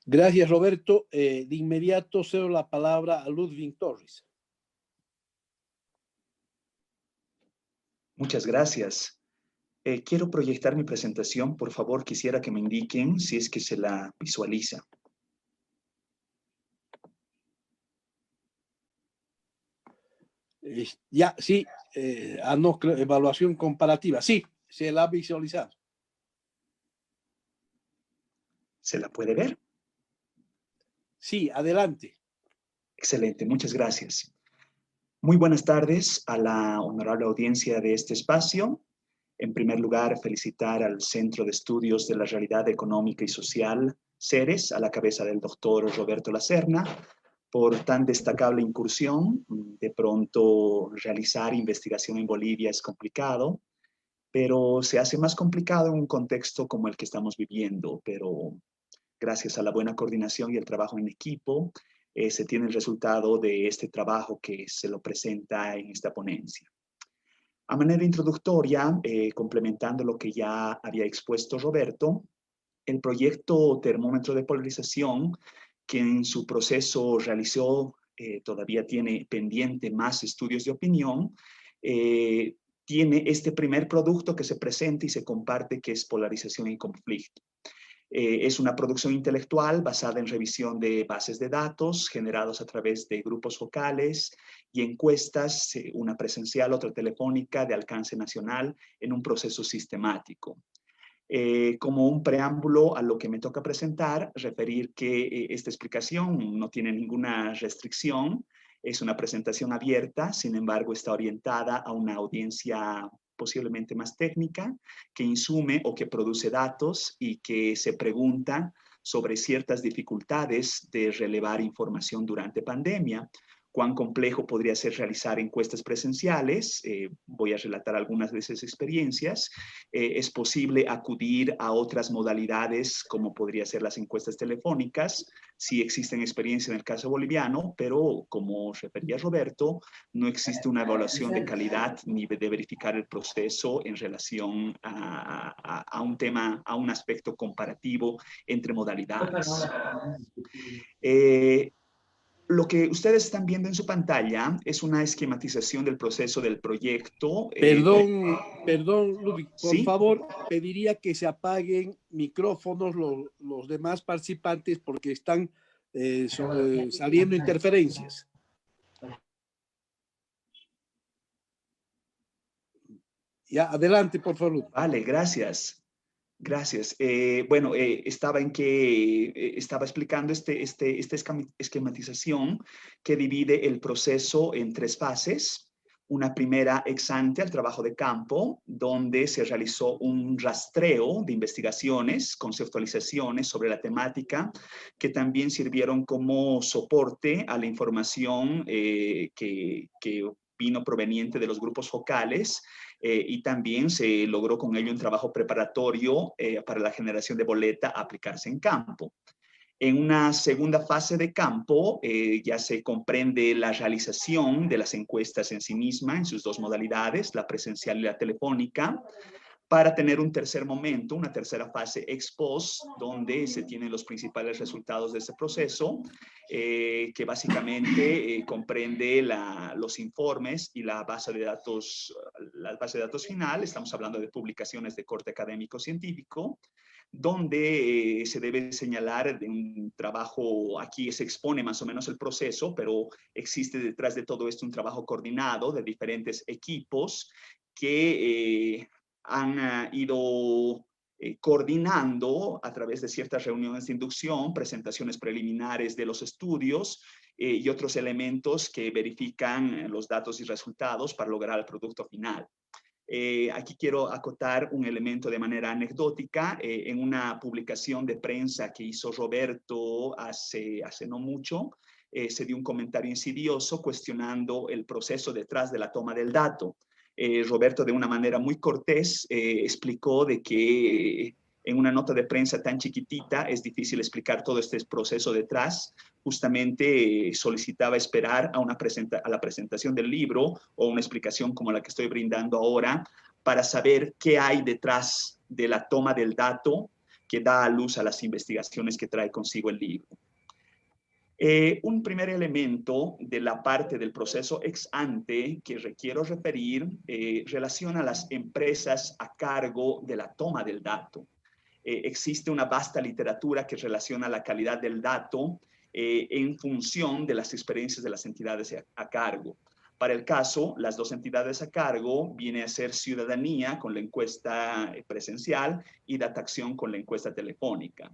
Gracias, Roberto. De inmediato cedo la palabra a Ludwig Torres. Muchas gracias. Quiero proyectar mi presentación. Por favor, quisiera que me indiquen si es que se la visualiza. Ya, sí. No, evaluación comparativa. Sí, se la ha visualizado. ¿Se la puede ver? Sí, adelante. Excelente, muchas gracias. Muy buenas tardes a la honorable audiencia de este espacio. En primer lugar, felicitar al Centro de Estudios de la Realidad Económica y Social, CERES, a la cabeza del doctor Roberto Lacerna, por tan destacable incursión. De pronto, realizar investigación en Bolivia es complicado, pero se hace más complicado en un contexto como el que estamos viviendo. Pero gracias a la buena coordinación y el trabajo en equipo, se tiene el resultado de este trabajo que se lo presenta en esta ponencia. A manera introductoria, complementando lo que ya había expuesto Roberto, el proyecto Termómetro de Polarización, que en su proceso realizó, todavía tiene pendiente más estudios de opinión, tiene este primer producto que se presenta y se comparte, que es Polarización y Conflicto. Es una producción intelectual basada en revisión de bases de datos generados a través de grupos focales y encuestas, una presencial, otra telefónica, de alcance nacional, en un proceso sistemático. Como un preámbulo a lo que me toca presentar, referir que esta explicación no tiene ninguna restricción, es una presentación abierta, sin embargo está orientada a una audiencia posiblemente más técnica, que insume o que produce datos y que se pregunta sobre ciertas dificultades de relevar información durante pandemia. Cuán complejo podría ser realizar encuestas presenciales. Voy a relatar algunas de esas experiencias. Es posible acudir a otras modalidades, como podría ser las encuestas telefónicas. Sí existen experiencias en el caso boliviano, pero como refería Roberto, no existe una evaluación de calidad ni de verificar el proceso en relación a un tema, a un aspecto comparativo entre modalidades. Lo que ustedes están viendo en su pantalla es una esquematización del proceso del proyecto. Perdón, Ludwig, por ¿Sí? favor, pediría que se apaguen micrófonos los demás participantes porque están saliendo interferencias. Ya, adelante, por favor. Vale, gracias. Gracias. Bueno, estaba explicando esta esquematización que divide el proceso en tres fases. Una primera ex ante al trabajo de campo, donde se realizó un rastreo de investigaciones, conceptualizaciones sobre la temática, que también sirvieron como soporte a la información que vino proveniente de los grupos focales, y también se logró con ello un trabajo preparatorio para la generación de boleta a aplicarse en campo. En una segunda fase de campo ya se comprende la realización de las encuestas en sí misma, en sus dos modalidades, la presencial y la telefónica, para tener un tercer momento, una tercera fase ex post, donde se tienen los principales resultados de ese proceso, que básicamente comprende los informes y la base de datos final. Estamos hablando de publicaciones de corte académico-científico, donde se debe señalar de un trabajo. Aquí se expone más o menos el proceso, pero existe detrás de todo esto un trabajo coordinado de diferentes equipos que han ido coordinando a través de ciertas reuniones de inducción, presentaciones preliminares de los estudios y otros elementos que verifican los datos y resultados para lograr el producto final. Aquí quiero acotar un elemento de manera anecdótica. En una publicación de prensa que hizo Roberto hace no mucho, se dio un comentario insidioso cuestionando el proceso detrás de la toma del dato. Roberto, de una manera muy cortés, explicó de que en una nota de prensa tan chiquitita es difícil explicar todo este proceso detrás. Justamente solicitaba esperar a la presentación del libro o una explicación como la que estoy brindando ahora para saber qué hay detrás de la toma del dato, que da a luz a las investigaciones que trae consigo el libro. Un primer elemento de la parte del proceso ex ante que requiero referir relaciona a las empresas a cargo de la toma del dato. Existe una vasta literatura que relaciona la calidad del dato en función de las experiencias de las entidades a cargo. Para el caso, las dos entidades a cargo viene a ser Ciudadanía con la encuesta presencial y Dataacción con la encuesta telefónica.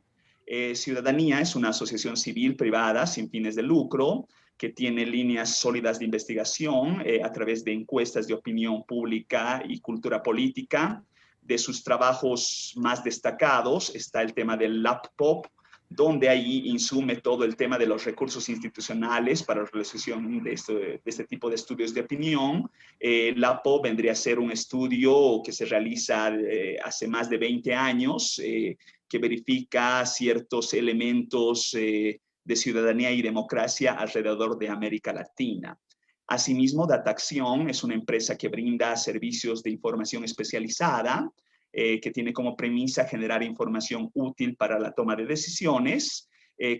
Ciudadanía es una asociación civil privada sin fines de lucro que tiene líneas sólidas de investigación a través de encuestas de opinión pública y cultura política. De sus trabajos más destacados está el tema del LabPOP, donde ahí insume todo el tema de los recursos institucionales para la realización de este tipo de estudios de opinión. LabPOP vendría a ser un estudio que se realiza hace más de 20 años, que verifica ciertos elementos de ciudadanía y democracia alrededor de América Latina. Asimismo, Dataacción es una empresa que brinda servicios de información especializada, que tiene como premisa generar información útil para la toma de decisiones,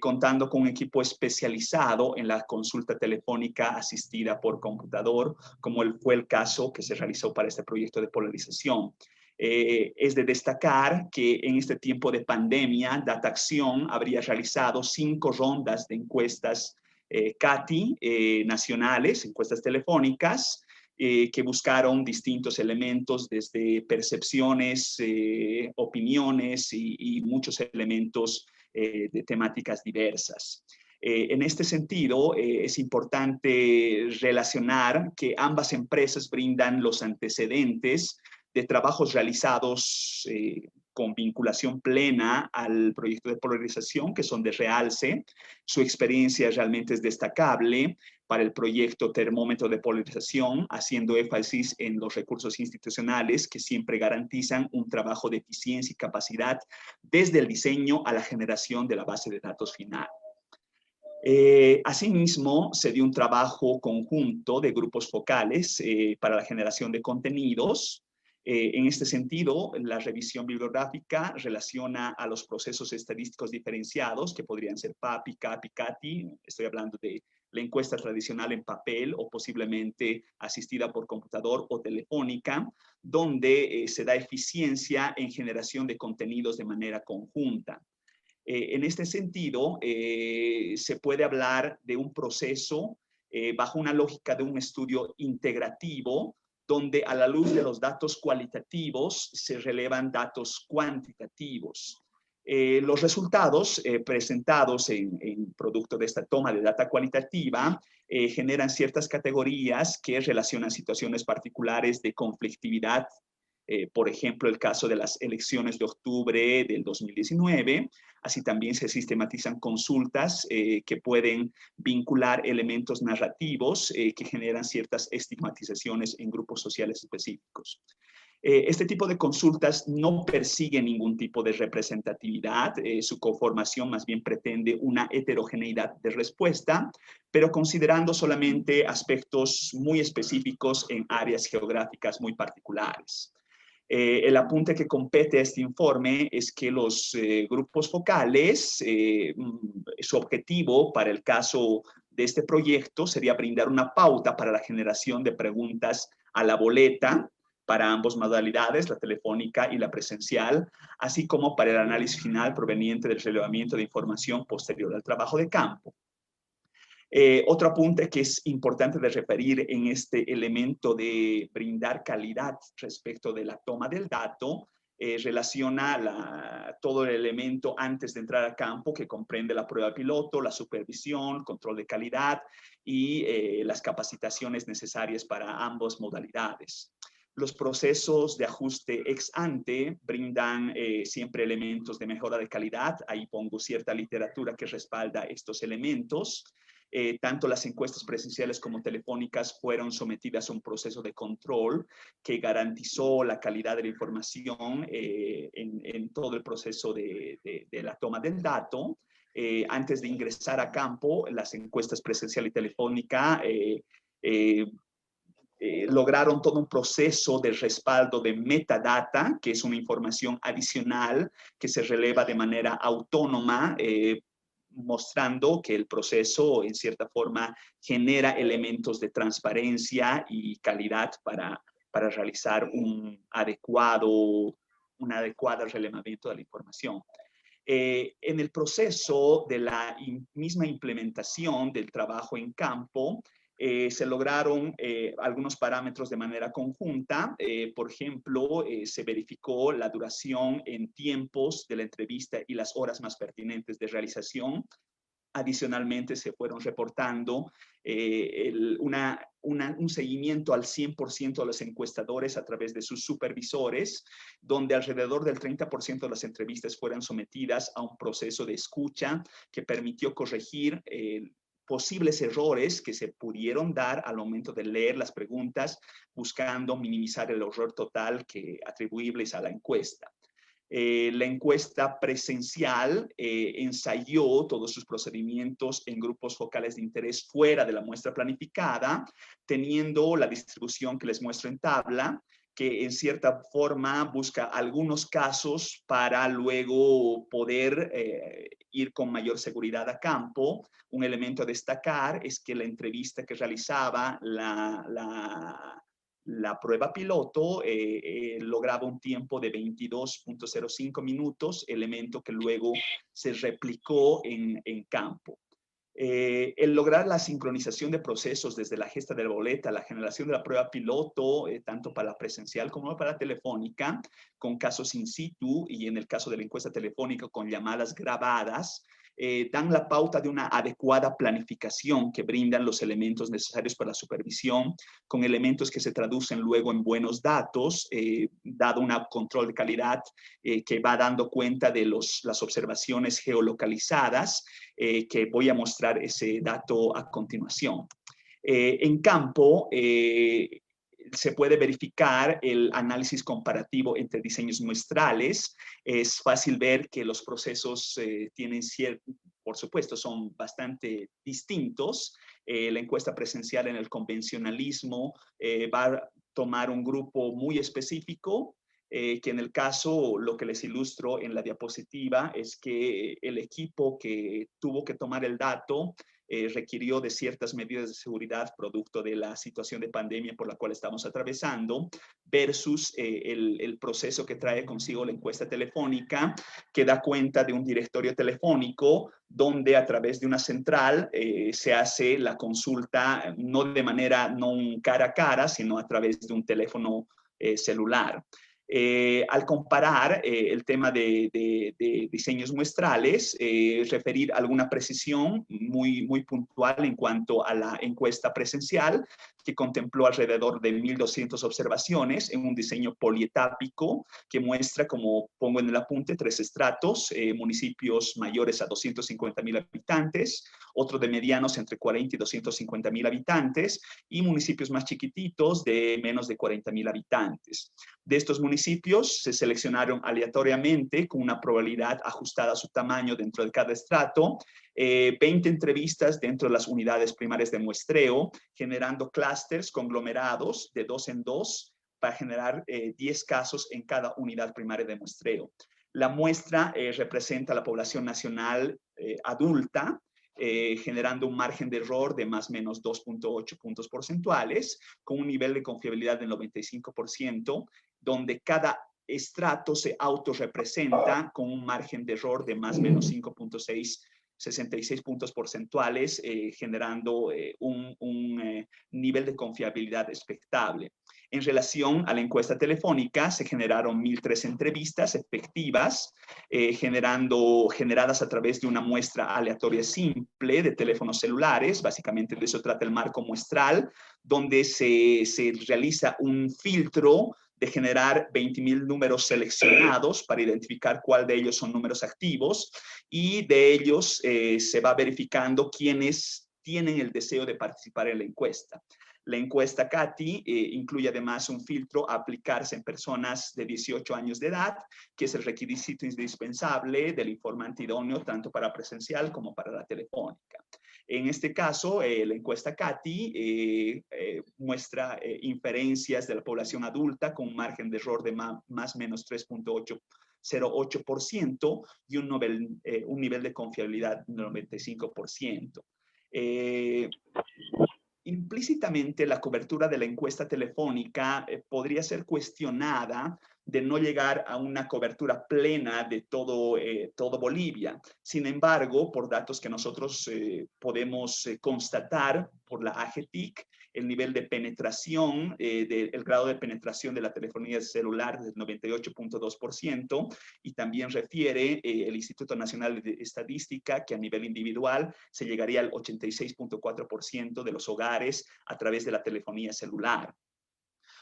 contando con un equipo especializado en la consulta telefónica asistida por computador, como fue el caso que se realizó para este proyecto de polarización. Es de destacar que en este tiempo de pandemia, Dataacción habría realizado 5 rondas de encuestas CATI nacionales, encuestas telefónicas, que buscaron distintos elementos desde percepciones, opiniones y muchos elementos de temáticas diversas. En este sentido, es importante relacionar que ambas empresas brindan los antecedentes de trabajos realizados con vinculación plena al proyecto de polarización, que son de realce. Su experiencia realmente es destacable para el proyecto Termómetro de Polarización, haciendo énfasis en los recursos institucionales que siempre garantizan un trabajo de eficiencia y capacidad desde el diseño a la generación de la base de datos final. Asimismo, se dio un trabajo conjunto de grupos focales para la generación de contenidos. En este sentido, la revisión bibliográfica relaciona a los procesos estadísticos diferenciados, que podrían ser PAPI, CAPI, CATI. Estoy hablando de la encuesta tradicional en papel o posiblemente asistida por computador o telefónica, donde se da eficiencia en generación de contenidos de manera conjunta. En este sentido, se puede hablar de un proceso bajo una lógica de un estudio integrativo, donde a la luz de los datos cualitativos se relevan datos cuantitativos. Los resultados presentados en producto de esta toma de data cualitativa generan ciertas categorías que relacionan situaciones particulares de conflictividad. Por ejemplo, el caso de las elecciones de octubre del 2019. Así también se sistematizan consultas que pueden vincular elementos narrativos que generan ciertas estigmatizaciones en grupos sociales específicos. Este tipo de consultas no persigue ningún tipo de representatividad, su conformación más bien pretende una heterogeneidad de respuesta, pero considerando solamente aspectos muy específicos en áreas geográficas muy particulares. El apunte que compete a este informe es que los grupos focales, su objetivo para el caso de este proyecto sería brindar una pauta para la generación de preguntas a la boleta para ambas modalidades, la telefónica y la presencial, así como para el análisis final proveniente del relevamiento de información posterior al trabajo de campo. Otro apunte que es importante de referir en este elemento de brindar calidad respecto de la toma del dato, relaciona todo el elemento antes de entrar a campo que comprende la prueba piloto, la supervisión, control de calidad y las capacitaciones necesarias para ambas modalidades. Los procesos de ajuste ex ante brindan siempre elementos de mejora de calidad. Ahí pongo cierta literatura que respalda estos elementos. Tanto las encuestas presenciales como telefónicas fueron sometidas a un proceso de control que garantizó la calidad de la información en todo el proceso de la toma del dato. Antes de ingresar a campo, las encuestas presencial y telefónica lograron todo un proceso de respaldo de metadata, que es una información adicional que se releva de manera autónoma, mostrando que el proceso, en cierta forma, genera elementos de transparencia y calidad para realizar un adecuado relevamiento de la información. En el proceso de la misma implementación del trabajo en campo, se lograron algunos parámetros de manera conjunta. Por ejemplo, se verificó la duración en tiempos de la entrevista y las horas más pertinentes de realización. Adicionalmente, se fueron reportando un seguimiento al 100% de los encuestadores a través de sus supervisores, donde alrededor del 30% de las entrevistas fueron sometidas a un proceso de escucha que permitió corregir posibles errores que se pudieron dar al momento de leer las preguntas, buscando minimizar el error total atribuibles a la encuesta. La encuesta presencial ensayó todos sus procedimientos en grupos focales de interés fuera de la muestra planificada, teniendo la distribución que les muestro en tabla, que en cierta forma busca algunos casos para luego poder ir con mayor seguridad a campo. Un elemento a destacar es que la entrevista que realizaba la prueba piloto lograba un tiempo de 22.05 minutos, elemento que luego se replicó en campo. El lograr la sincronización de procesos desde la gesta de la boleta, la generación de la prueba piloto, tanto para la presencial como para la telefónica, con casos in situ y en el caso de la encuesta telefónica con llamadas grabadas, dan la pauta de una adecuada planificación que brindan los elementos necesarios para la supervisión, con elementos que se traducen luego en buenos datos, dado un control de calidad que va dando cuenta de las observaciones geolocalizadas, que voy a mostrar ese dato a continuación. En campo, se puede verificar el análisis comparativo entre diseños muestrales. Es fácil ver que los procesos por supuesto, son bastante distintos. La encuesta presencial en el convencionalismo va a tomar un grupo muy específico, que en el caso, lo que les ilustro en la diapositiva, es que el equipo que tuvo que tomar el dato requirió de ciertas medidas de seguridad producto de la situación de pandemia por la cual estamos atravesando, versus el proceso que trae consigo la encuesta telefónica, que da cuenta de un directorio telefónico donde a través de una central se hace la consulta no de manera no cara a cara, sino a través de un teléfono celular. Al comparar el tema de diseños muestrales, referir alguna precisión muy puntual en cuanto a la encuesta presencial, que contempló alrededor de 1.200 observaciones en un diseño polietápico que muestra, como pongo en el apunte, 3 estratos, municipios mayores a 250,000 habitantes, otro de medianos entre 40 y 250,000 habitantes y municipios más chiquititos de menos de 40,000 habitantes. De estos municipios se seleccionaron aleatoriamente con una probabilidad ajustada a su tamaño dentro de cada estrato, 20 entrevistas dentro de las unidades primarias de muestreo, generando clústeres conglomerados de 2 en 2 para generar 10 casos en cada unidad primaria de muestreo. La muestra representa a la población nacional adulta, generando un margen de error de más o menos 2.8 puntos porcentuales, con un nivel de confiabilidad del 95%, donde cada estrato se autorrepresenta con un margen de error de más o menos 5.66 puntos porcentuales, generando un nivel de confiabilidad expectable. En relación a la encuesta telefónica, se generaron 1.003 entrevistas efectivas, generadas a través de una muestra aleatoria simple de teléfonos celulares. Básicamente de eso trata el marco muestral, donde se realiza un filtro de generar 20,000 números seleccionados para identificar cuál de ellos son números activos, y de ellos se va verificando quiénes tienen el deseo de participar en la encuesta. La encuesta CATI incluye además un filtro a aplicarse en personas de 18 años de edad, que es el requisito indispensable del informante idóneo tanto para presencial como para la telefónica. En este caso, la encuesta CATI muestra inferencias de la población adulta con un margen de error de más o menos 3.08% y un nivel de confiabilidad del 95%. Implícitamente, la cobertura de la encuesta telefónica podría ser cuestionada de no llegar a una cobertura plena de todo Bolivia. Sin embargo, por datos que nosotros podemos constatar por la AGETIC, el nivel de penetración, el grado de penetración de la telefonía celular del 98.2%, y también refiere el Instituto Nacional de Estadística que a nivel individual se llegaría al 86.4% de los hogares a través de la telefonía celular.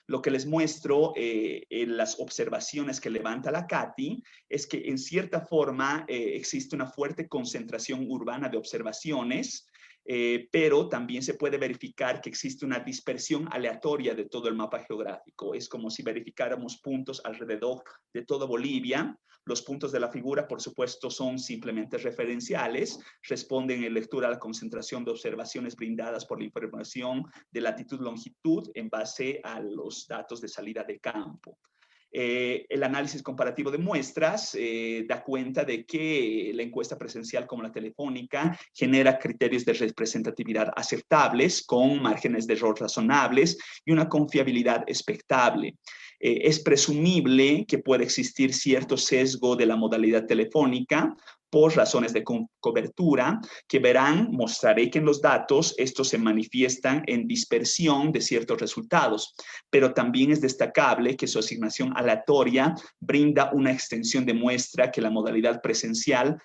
Lo que les muestro en las observaciones que levanta la CATI es que en cierta forma existe una fuerte concentración urbana de observaciones, pero también se puede verificar que existe una dispersión aleatoria de todo el mapa geográfico. Es como si verificáramos puntos alrededor de toda Bolivia. Los puntos de la figura, por supuesto, son simplemente referenciales, responden en lectura a la concentración de observaciones brindadas por la información de latitud-longitud en base a los datos de salida de campo. El análisis comparativo de muestras da cuenta de que la encuesta presencial como la telefónica genera criterios de representatividad aceptables con márgenes de error razonables y una confiabilidad expectable. Es presumible que puede existir cierto sesgo de la modalidad telefónica por razones de cobertura, que verán, mostraré que en los datos estos se manifiestan en dispersión de ciertos resultados, pero también es destacable que su asignación aleatoria brinda una extensión de muestra que la modalidad presencial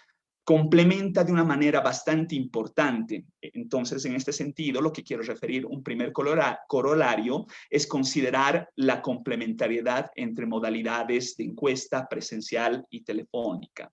complementa de una manera bastante importante. Entonces, en este sentido, lo que quiero referir, un primer corolario, es considerar la complementariedad entre modalidades de encuesta presencial y telefónica.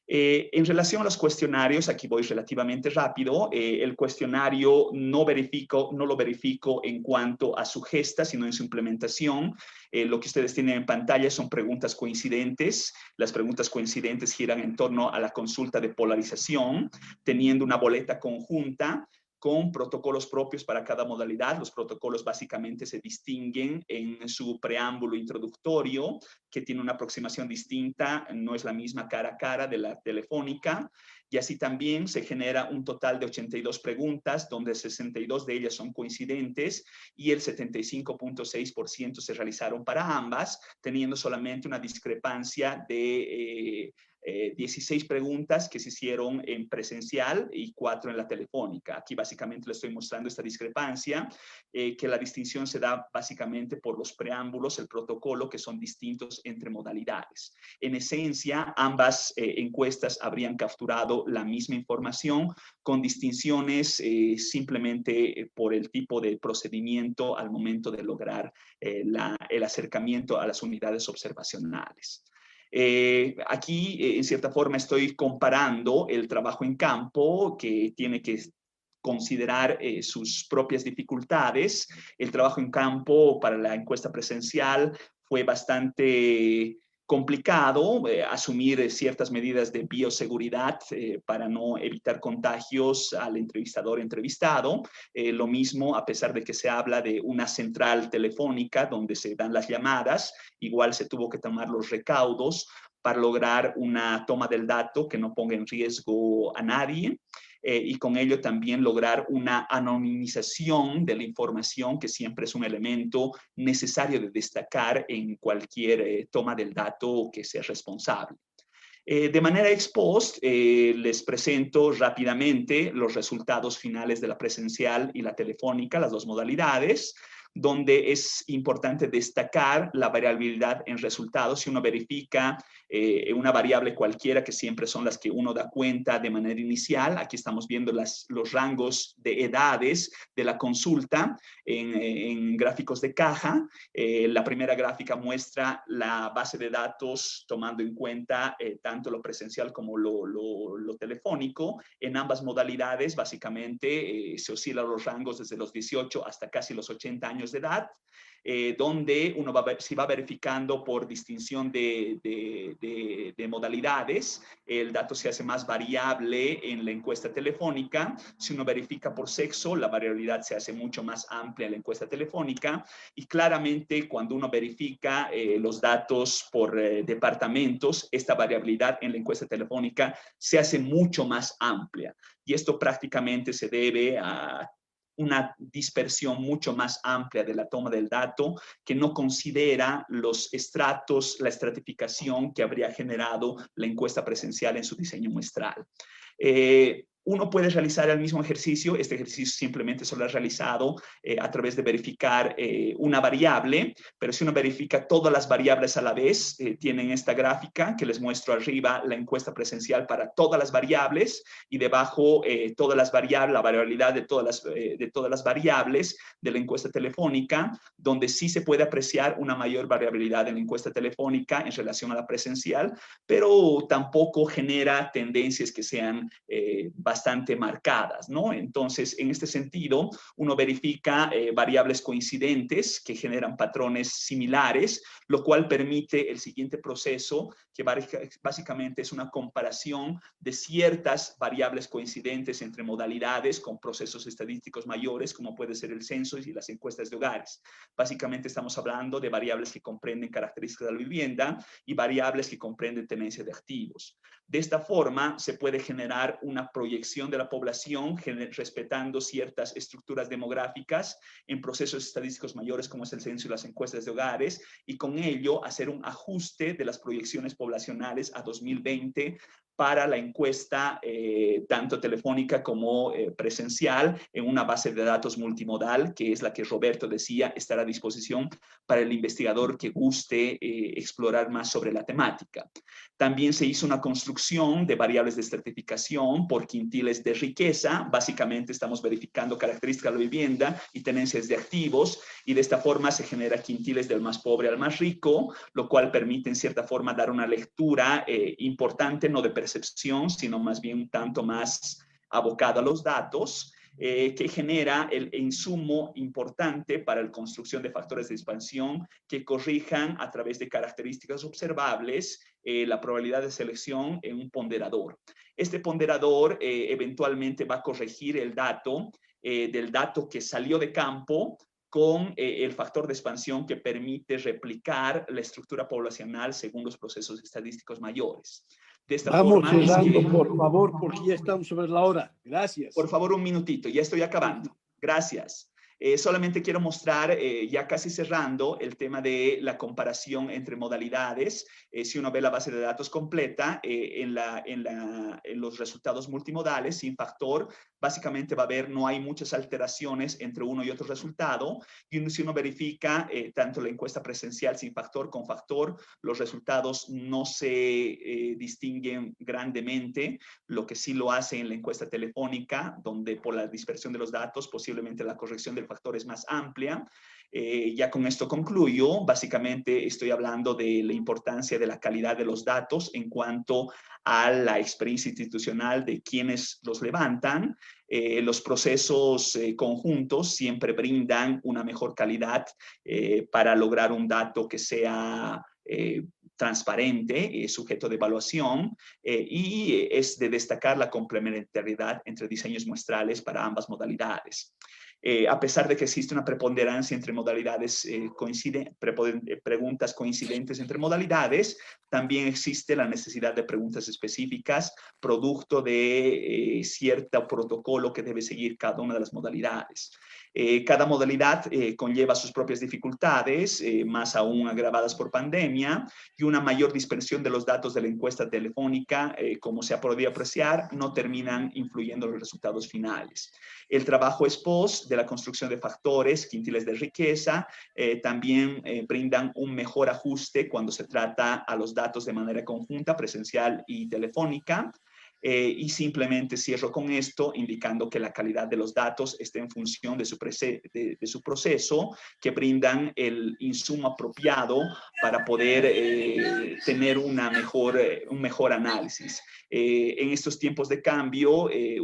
En relación a los cuestionarios, aquí voy relativamente rápido, el cuestionario no lo verifico en cuanto a su gesta, sino en su implementación. Lo que ustedes tienen en pantalla son preguntas coincidentes. Las preguntas coincidentes giran en torno a la consulta de polarización, teniendo una boleta conjunta con protocolos propios para cada modalidad. Los protocolos básicamente se distinguen en su preámbulo introductorio, que tiene una aproximación distinta, no es la misma cara a cara de la telefónica, y así también se genera un total de 82 preguntas, donde 62 de ellas son coincidentes y el 75.6% se realizaron para ambas, teniendo solamente una discrepancia de 16 preguntas que se hicieron en presencial y 4 en la telefónica. Aquí básicamente le estoy mostrando esta discrepancia, que la distinción se da básicamente por los preámbulos, el protocolo, que son distintos entre modalidades. En esencia, ambas encuestas habrían capturado la misma información con distinciones simplemente por el tipo de procedimiento al momento de lograr el acercamiento a las unidades observacionales. Aquí, en cierta forma, estoy comparando el trabajo en campo, que tiene que considerar sus propias dificultades. El trabajo en campo para la encuesta presencial fue bastante complicado, asumir ciertas medidas de bioseguridad para no evitar contagios al entrevistador entrevistado. Lo mismo, a pesar de que se habla de una central telefónica donde se dan las llamadas, igual se tuvo que tomar los recaudos para lograr una toma del dato que no ponga en riesgo a nadie. Y con ello también lograr una anonimización de la información, que siempre es un elemento necesario de destacar en cualquier toma del dato que sea responsable. De manera ex post, les presento rápidamente los resultados finales de la presencial y la telefónica, las dos modalidades. donde es importante destacar la variabilidad en resultados. Si uno verifica una variable cualquiera, que siempre son las que uno da cuenta de manera inicial, aquí estamos viendo los rangos de edades de la consulta en gráficos de caja. La primera gráfica muestra la base de datos tomando en cuenta tanto lo presencial como lo telefónico. En ambas modalidades, básicamente, se oscilan los rangos desde los 18 hasta casi los 80 años de edad, donde uno si va verificando por distinción de modalidades, el dato se hace más variable en la encuesta telefónica. Si uno verifica por sexo, la variabilidad se hace mucho más amplia en la encuesta telefónica, y claramente cuando uno verifica los datos por departamentos, esta variabilidad en la encuesta telefónica se hace mucho más amplia, y esto prácticamente se debe a una dispersión mucho más amplia de la toma del dato, que no considera los estratos, la estratificación que habría generado la encuesta presencial en su diseño muestral. Uno puede realizar el mismo ejercicio. Este ejercicio simplemente solo es realizado a través de verificar una variable, pero si uno verifica todas las variables a la vez, tienen esta gráfica que les muestro arriba, la encuesta presencial para todas las variables, y debajo todas las variables, la variabilidad de todas las variables de la encuesta telefónica, donde sí se puede apreciar una mayor variabilidad en la encuesta telefónica en relación a la presencial, pero tampoco genera tendencias que sean bastante marcadas, ¿no? Entonces, en este sentido, uno verifica variables coincidentes que generan patrones similares, lo cual permite el siguiente proceso, que básicamente es una comparación de ciertas variables coincidentes entre modalidades con procesos estadísticos mayores, como puede ser el censo y las encuestas de hogares. Básicamente estamos hablando de variables que comprenden características de la vivienda y variables que comprenden tenencia de activos. De esta forma, se puede generar una proyección de la población respetando ciertas estructuras demográficas en procesos estadísticos mayores, como es el censo y las encuestas de hogares, y con ello hacer un ajuste de las proyecciones poblacionales a 2020 para la encuesta tanto telefónica como presencial, en una base de datos multimodal, que es la que Roberto decía estará a disposición para el investigador que guste explorar más sobre la temática. También se hizo una construcción de variables de estratificación por quintiles de riqueza. Básicamente estamos verificando características de la vivienda y tenencias de activos, y de esta forma se genera quintiles del más pobre al más rico, lo cual permite en cierta forma dar una lectura importante, no de percepción, sino más bien un tanto más abocada a los datos, que genera el insumo importante para la construcción de factores de expansión que corrijan a través de características observables la probabilidad de selección en un ponderador. Este ponderador eventualmente va a corregir el dato del dato que salió de campo con el factor de expansión que permite replicar la estructura poblacional según los procesos estadísticos mayores. De esta Vamos forma, cerrando, por favor, porque ya estamos sobre la hora. Gracias. Por favor, un minutito, ya estoy acabando. Gracias. Solamente quiero mostrar, ya casi cerrando, el tema de la comparación entre modalidades. Si uno ve la base de datos completa, en los resultados multimodales, sin factor, básicamente va a ver no hay muchas alteraciones entre uno y otro resultado. Y si uno verifica tanto la encuesta presencial sin factor con factor, los resultados no se distinguen grandemente. Lo que sí lo hace en la encuesta telefónica, donde por la dispersión de los datos, posiblemente la corrección del factor es más amplia. Ya con esto concluyo. Básicamente estoy hablando de la importancia de la calidad de los datos en cuanto a la experiencia institucional de quienes los levantan. Los procesos conjuntos siempre brindan una mejor calidad para lograr un dato que sea transparente, sujeto de evaluación, y es de destacar la complementariedad entre diseños muestrales para ambas modalidades. A pesar de que existe una preponderancia entre modalidades, preguntas coincidentes entre modalidades, también existe la necesidad de preguntas específicas, producto de cierto protocolo que debe seguir cada una de las modalidades. Cada modalidad conlleva sus propias dificultades, más aún agravadas por pandemia, y una mayor dispersión de los datos de la encuesta telefónica, como se ha podido apreciar, no terminan influyendo en los resultados finales. El trabajo ex post de la construcción de factores quintiles de riqueza también brindan un mejor ajuste cuando se trata a los datos de manera conjunta, presencial y telefónica. Y simplemente cierro con esto, indicando que la calidad de los datos está en función de su proceso, que brindan el insumo apropiado para poder tener un mejor análisis. En estos tiempos de cambio, el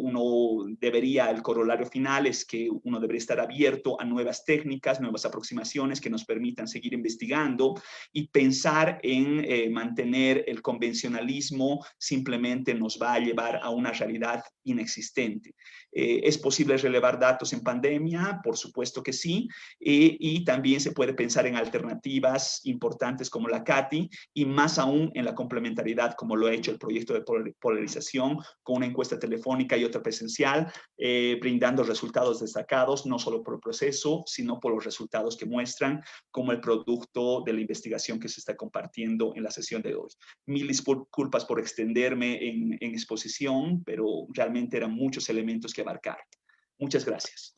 corolario final es que uno debería estar abierto a nuevas técnicas, nuevas aproximaciones que nos permitan seguir investigando, y pensar en mantener el convencionalismo simplemente nos va a llevar a una realidad inexistente. ¿Es posible relevar datos en pandemia? Por supuesto que sí, y también se puede pensar en alternativas importantes como la CATI, y más aún en la complementariedad, como lo ha hecho el proyecto de polarización, con una encuesta telefónica y otra presencial, brindando resultados destacados, no solo por el proceso, sino por los resultados que muestran como el producto de la investigación que se está compartiendo en la sesión de hoy. Mil disculpas por extenderme en exposición, pero realmente eran muchos elementos que abarcar. Muchas gracias.